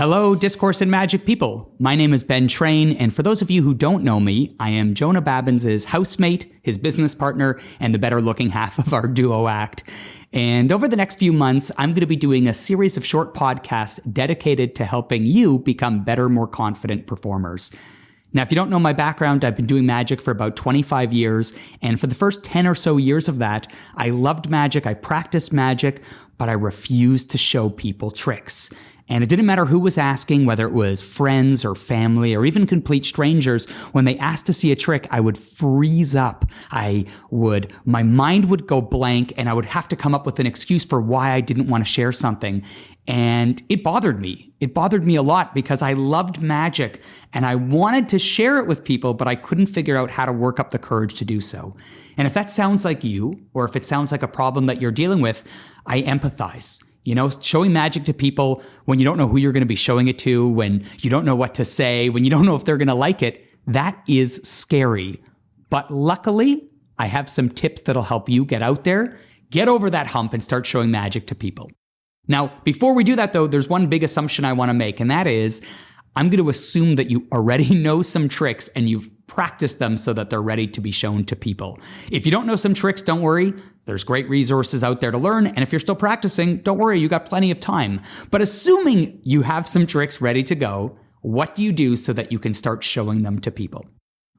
Hello, Discourse and Magic people. My name is Ben Train, and for those of you who don't know me, I am Jonah Babbins' housemate, his business partner, and the better-looking half of our duo act. And over the next few months, I'm going to be doing a series of short podcasts dedicated to helping you become better, more confident performers. Now, if you don't know my background, I've been doing magic for about 25 years, and for the first 10 or so years of that, I loved magic, I practiced magic, but I refused to show people tricks. And it didn't matter who was asking, whether it was friends or family or even complete strangers, when they asked to see a trick, I would freeze up. My mind would go blank, and I would have to come up with an excuse for why I didn't want to share something. And it bothered me. It bothered me a lot because I loved magic and I wanted to share it with people, but I couldn't figure out how to work up the courage to do so. And if that sounds like you, or if it sounds like a problem that you're dealing with, I empathize. You know, showing magic to people when you don't know who you're going to be showing it to, when you don't know what to say, when you don't know if they're going to like it, that is scary. But luckily, I have some tips that'll help you get out there, get over that hump, and start showing magic to people. Now, before we do that, though, there's one big assumption I want to make, and that is I'm going to assume that you already know some tricks and you've practiced them so that they're ready to be shown to people. If you don't know some tricks, don't worry. There's great resources out there to learn. And if you're still practicing, don't worry, you got plenty of time. But assuming you have some tricks ready to go, what do you do so that you can start showing them to people?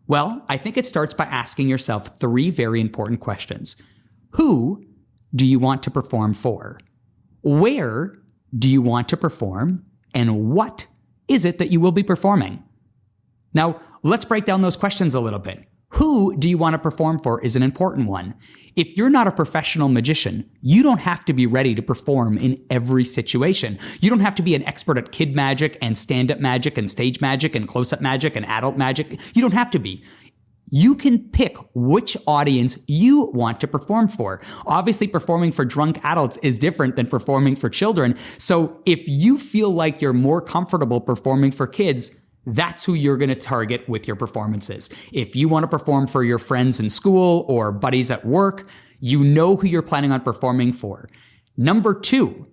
Well, I think it starts by asking yourself three very important questions. Who do you want to perform for? Where do you want to perform? And what is it that you will be performing? Now, let's break down those questions a little bit. Who do you want to perform for is an important one. If you're not a professional magician, you don't have to be ready to perform in every situation. You don't have to be an expert at kid magic and stand-up magic and stage magic and close-up magic and adult magic. You don't have to be. You can pick which audience you want to perform for. Obviously, performing for drunk adults is different than performing for children. So if you feel like you're more comfortable performing for kids, that's who you're going to target with your performances. If you want to perform for your friends in school or buddies at work, you know who you're planning on performing for. Number two,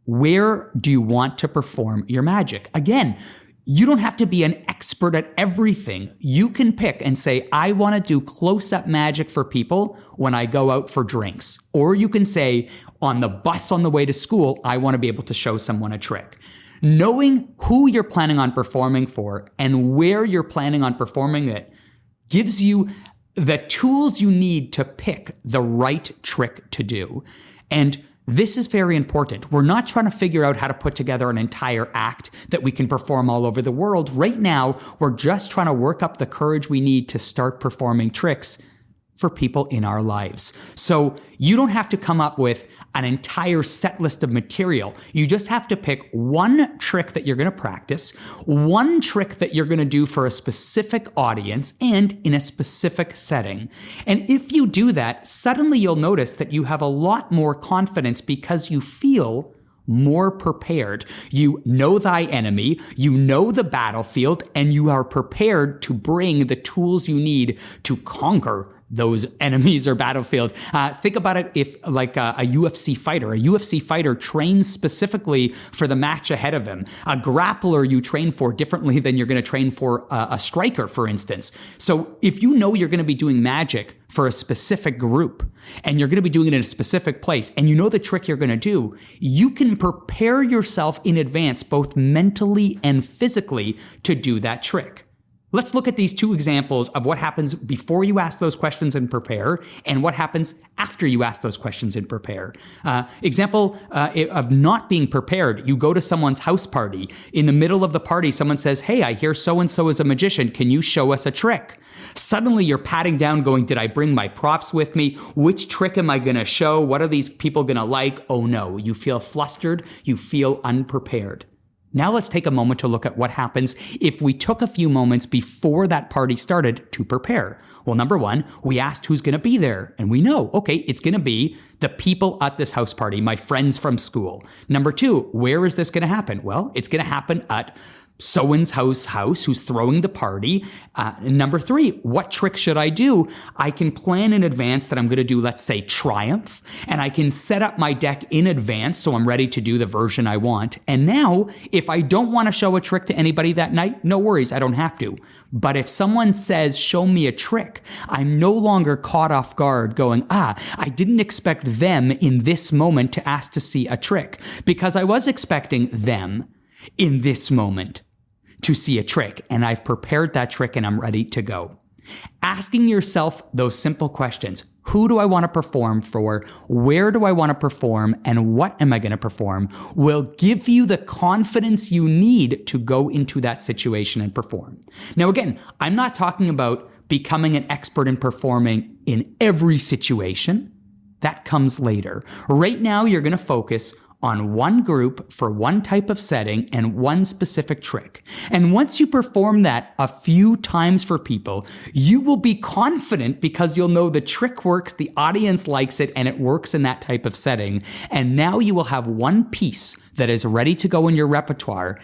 where do you want to perform your magic? Again, you don't have to be an expert at everything. You can pick and say, I want to do close-up magic for people when I go out for drinks. Or you can say, on the bus on the way to school, I want to be able to show someone a trick. Knowing who you're planning on performing for and where you're planning on performing it gives you the tools you need to pick the right trick to do. And this is very important. We're not trying to figure out how to put together an entire act that we can perform all over the world. Right now, we're just trying to work up the courage we need to start performing tricks for people in our lives. So you don't have to come up with an entire set list of material. You just have to pick one trick that you're going to practice, one trick that you're going to do for a specific audience and in a specific setting. And if you do that, suddenly you'll notice that you have a lot more confidence because you feel more prepared. You know thy enemy, you know the battlefield, and you are prepared to bring the tools you need to conquer those enemies or battlefield. Think about it if like a UFC fighter. A UFC fighter trains specifically for the match ahead of him. A grappler you train for differently than you're going to train for a striker, for instance. So if you know you're going to be doing magic for a specific group and you're going to be doing it in a specific place and you know the trick you're going to do, you can prepare yourself in advance, both mentally and physically, to do that trick. Let's look at these two examples of what happens before you ask those questions and prepare, and what happens after you ask those questions and prepare. Example of not being prepared. You go to someone's house party. In the middle of the party, someone says, hey, I hear so-and-so is a magician. Can you show us a trick? Suddenly you're patting down going, did I bring my props with me? Which trick am I going to show? What are these people going to like? Oh no, you feel flustered. You feel unprepared. Now let's take a moment to look at what happens if we took a few moments before that party started to prepare. Well, number one, we asked who's going to be there. And we know, okay, it's going to be the people at this house party, my friends from school. Number two, where is this going to happen? Well, it's going to happen at so-and-so's house who's throwing the party. Number 3, what trick should I do? I can plan in advance that I'm going to do, let's say, Triumph, and I can set up my deck in advance so I'm ready to do the version I want. And now, if I don't want to show a trick to anybody that night, no worries, I don't have to. But if someone says, show me a trick, I'm no longer caught off guard going, I didn't expect them in this moment to ask to see a trick, because I was expecting them in this moment to see a trick, and I've prepared that trick and I'm ready to go. Asking yourself those simple questions: who do I want to perform for? Where do I want to perform? And what am I going to perform? Will give you the confidence you need to go into that situation and perform. Now, again, I'm not talking about becoming an expert in performing in every situation. That comes later. Right now, you're going to focus on one group for one type of setting and one specific trick. And once you perform that a few times for people, you will be confident because you'll know the trick works, the audience likes it, and it works in that type of setting. And now you will have one piece that is ready to go in your repertoire,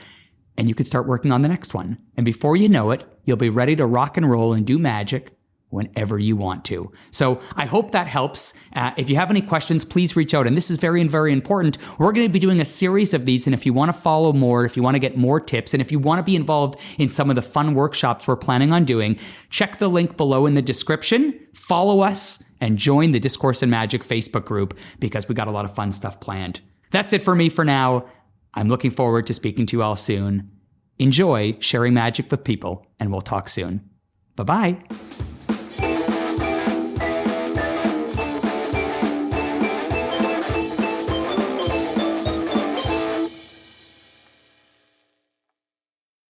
and you can start working on the next one. And before you know it, you'll be ready to rock and roll and do magic whenever you want to. So I hope that helps. If you have any questions, please reach out. And this is very, very important. We're going to be doing a series of these. And if you want to follow more, if you want to get more tips, and if you want to be involved in some of the fun workshops we're planning on doing, check the link below in the description, follow us, and join the Discourse in Magic Facebook group, because we got a lot of fun stuff planned. That's it for me for now. I'm looking forward to speaking to you all soon. Enjoy sharing magic with people, and we'll talk soon. Bye-bye.